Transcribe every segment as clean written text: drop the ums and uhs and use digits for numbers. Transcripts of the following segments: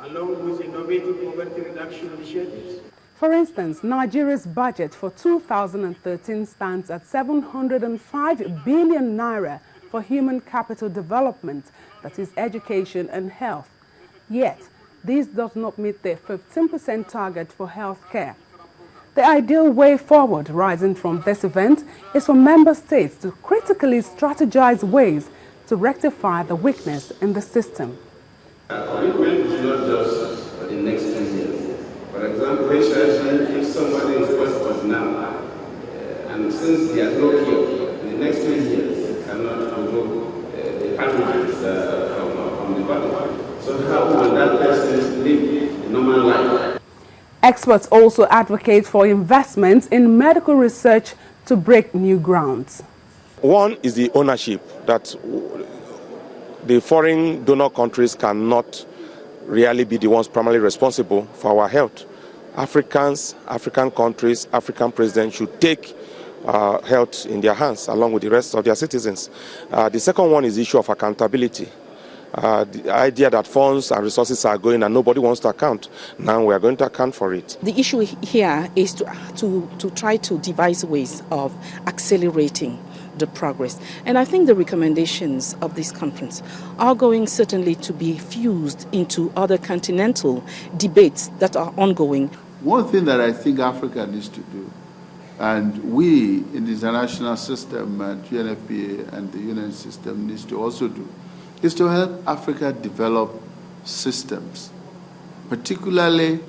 along with innovative poverty reduction initiatives. For instance, Nigeria's budget for 2013 stands at 705 billion naira for human capital development, that is education and health. Yet, this does not meet the 15% target for health care. The ideal way forward rising from this event is for member states to critically strategize ways to rectify the weakness in the system. Commitment is not just for the next 10 years. For example, HIV, if somebody is positive now, and since there is no cure, in the next 10 years cannot remove the pathogens from the body. So how will that person live a normal life? Experts also advocate for investments in medical research to break new grounds. One is the ownership, that the foreign donor countries cannot really be the ones primarily responsible for our health. Africans, African countries, African presidents should take health in their hands along with the rest of their citizens. The second one is the issue of accountability. The idea that funds and resources are going and nobody wants to account. Now we are going to account for it. The issue here is to try to devise ways of accelerating the progress. And I think the recommendations of this conference are going certainly to be fused into other continental debates that are ongoing. One thing that I think Africa needs to do, and we in the international system and UNFPA and the UN system needs to also do, is to help Africa develop systems, particularly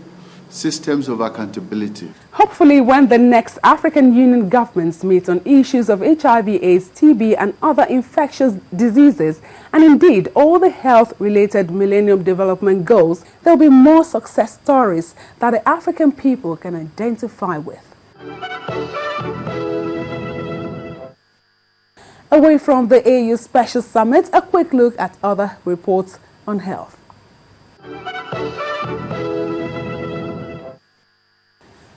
systems of accountability. Hopefully, when the next African Union governments meet on issues of HIV, AIDS, TB and other infectious diseases, and indeed all the health-related Millennium Development Goals, there will be more success stories that the African people can identify with. Away from the AU Special Summit, a quick look at other reports on health.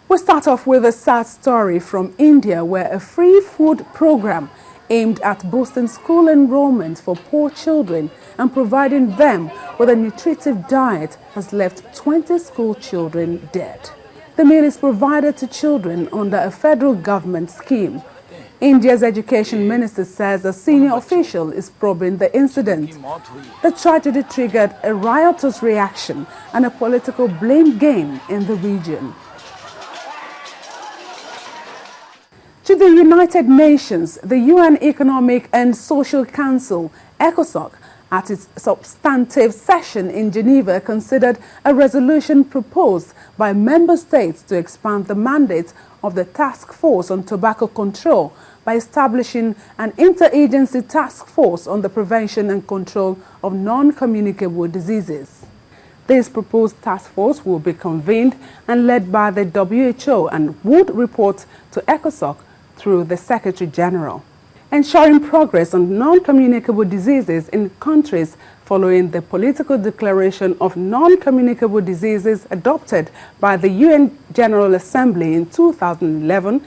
We start off with a sad story from India, where a free food program aimed at boosting school enrollment for poor children and providing them with a nutritive diet has left 20 school children dead. The meal is provided to children under a federal government scheme. India's education minister says a senior official is probing the incident. The tragedy triggered a riotous reaction and a political blame game in the region. To the United Nations, the UN Economic and Social Council, ECOSOC, at its substantive session in Geneva, considered a resolution proposed by member states to expand the mandate of the Task Force on Tobacco Control by establishing an interagency task force on the prevention and control of non-communicable diseases. This proposed task force will be convened and led by the WHO and would report to ECOSOC through the Secretary General. Ensuring progress on non-communicable diseases in countries following the political declaration of non-communicable diseases adopted by the UN General Assembly in 2011,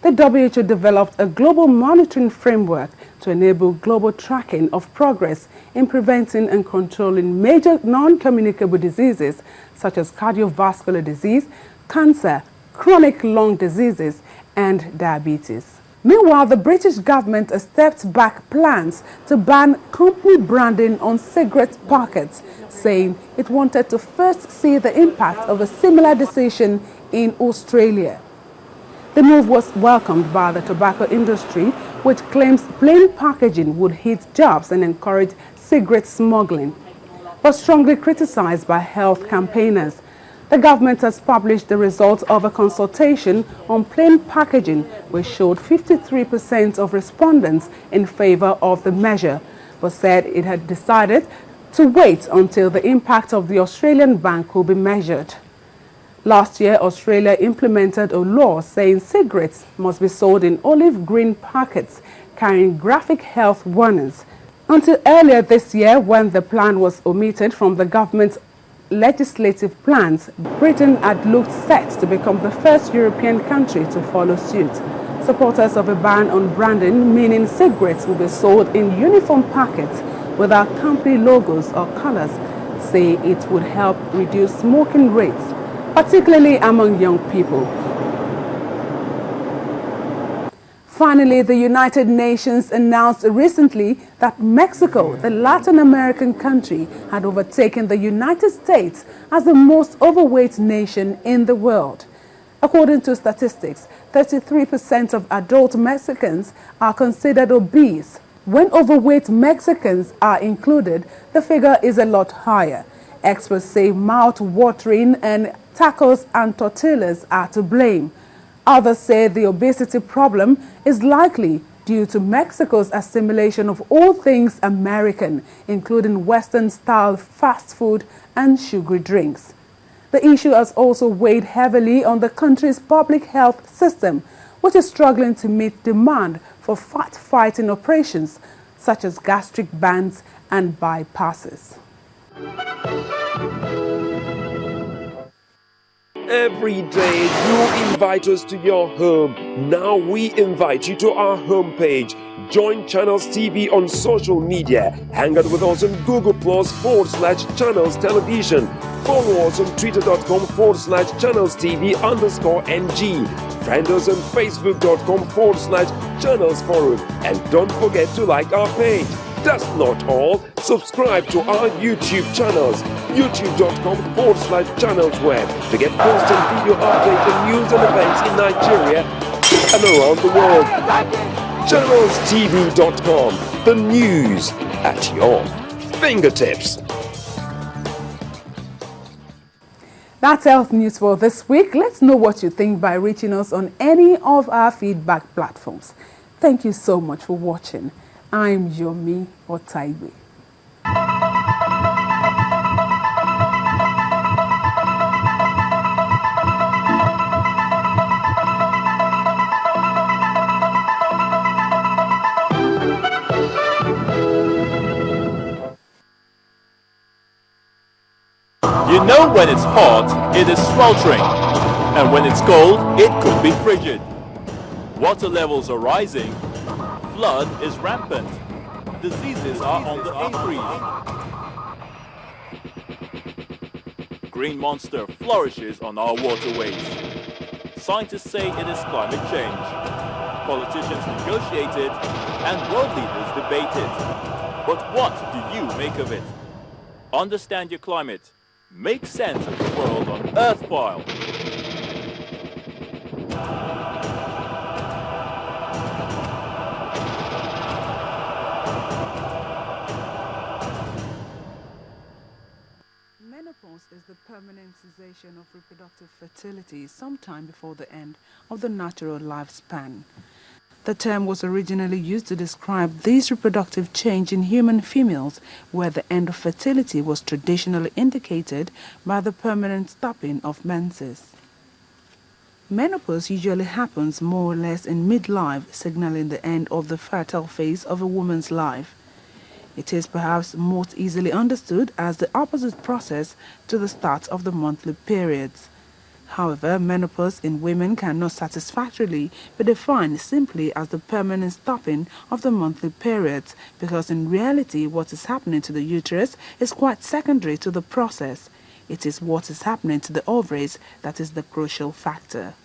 the WHO developed a global monitoring framework to enable global tracking of progress in preventing and controlling major non-communicable diseases such as cardiovascular disease, cancer, chronic lung diseases, and diabetes. Meanwhile, the British government has stepped back plans to ban company branding on cigarette packets, saying it wanted to first see the impact of a similar decision in Australia. The move was welcomed by the tobacco industry, which claims plain packaging would hit jobs and encourage cigarette smuggling, but strongly criticized by health campaigners. The government has published the results of a consultation on plain packaging, which showed 53% of respondents in favor of the measure, but said it had decided to wait until the impact of the Australian ban could be measured. Last year, Australia implemented a law saying cigarettes must be sold in olive green packets carrying graphic health warnings. Until earlier this year, when the plan was omitted from the government's legislative plans, Britain had looked set to become the first European country to follow suit. Supporters of a ban on branding, meaning cigarettes will be sold in uniform packets without company logos or colors, say it would help reduce smoking rates, particularly among young people. Finally, the United Nations announced recently that Mexico, the Latin American country, had overtaken the United States as the most overweight nation in the world. According to statistics, 33% of adult Mexicans are considered obese. When overweight Mexicans are included, the figure is a lot higher. Experts say mouth-watering and tacos and tortillas are to blame. Others say the obesity problem is likely due to Mexico's assimilation of all things American, including Western-style fast food and sugary drinks. The issue has also weighed heavily on the country's public health system, which is struggling to meet demand for fat-fighting operations such as gastric bands and bypasses. Every day you invite us to your home. Now we invite you to our homepage. Join Channels TV on social media. Hang out with us on Google Plus/Channels Television. Follow us on Twitter.com/Channels TV_NG. Friend us on Facebook.com/Channels Forum. And don't forget to like our page. That's not all. Subscribe to our YouTube channels, youtube.com/Channels Web, to get constant video updates on news and events in Nigeria and around the world. ChannelsTV.com, the news at your fingertips. That's health news for this week. Let's know what you think by reaching us on any of our feedback platforms. Thank you so much for watching. I'm Yomi Otaiwe. You know when it's hot, it is sweltering, and when it's cold, it could be frigid. Water levels are rising, flood is rampant, diseases are on the increase. Green monster flourishes on our waterways. Scientists say it is climate change. Politicians negotiate it, and world leaders debate it. But what do you make of it? Understand your climate. Make sense of the world on Earthfile. Menopause is the permanent cessation of reproductive fertility sometime before the end of the natural lifespan. The term was originally used to describe this reproductive change in human females, where the end of fertility was traditionally indicated by the permanent stopping of menses. Menopause usually happens more or less in midlife, signaling the end of the fertile phase of a woman's life. It is perhaps most easily understood as the opposite process to the start of the monthly periods. However, menopause in women cannot satisfactorily be defined simply as the permanent stopping of the monthly periods, because in reality what is happening to the uterus is quite secondary to the process. It is what is happening to the ovaries that is the crucial factor.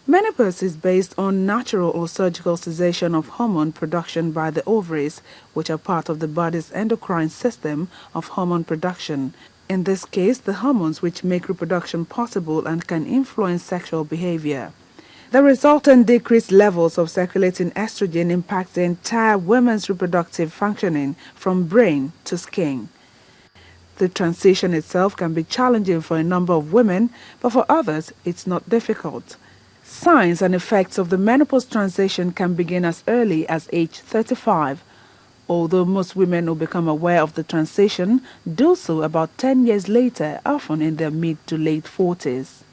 Menopause is based on natural or surgical cessation of hormone production by the ovaries, which are part of the body's endocrine system of hormone production. In this case, the hormones which make reproduction possible and can influence sexual behavior. The resultant decreased levels of circulating estrogen impact the entire woman's reproductive functioning, from brain to skin. The transition itself can be challenging for a number of women, but for others, it's not difficult. Signs and effects of the menopause transition can begin as early as age 35. Although most women who become aware of the transition do so about 10 years later, often in their mid to late 40s.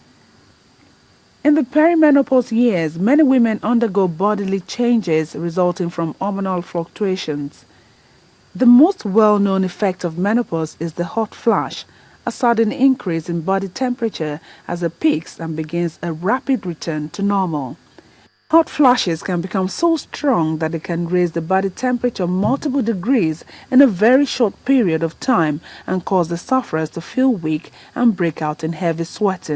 In the perimenopause years, many women undergo bodily changes resulting from hormonal fluctuations. The most well-known effect of menopause is the hot flash, a sudden increase in body temperature as it peaks and begins a rapid return to normal. Hot flashes can become so strong that they can raise the body temperature multiple degrees in a very short period of time and cause the sufferers to feel weak and break out in heavy sweating.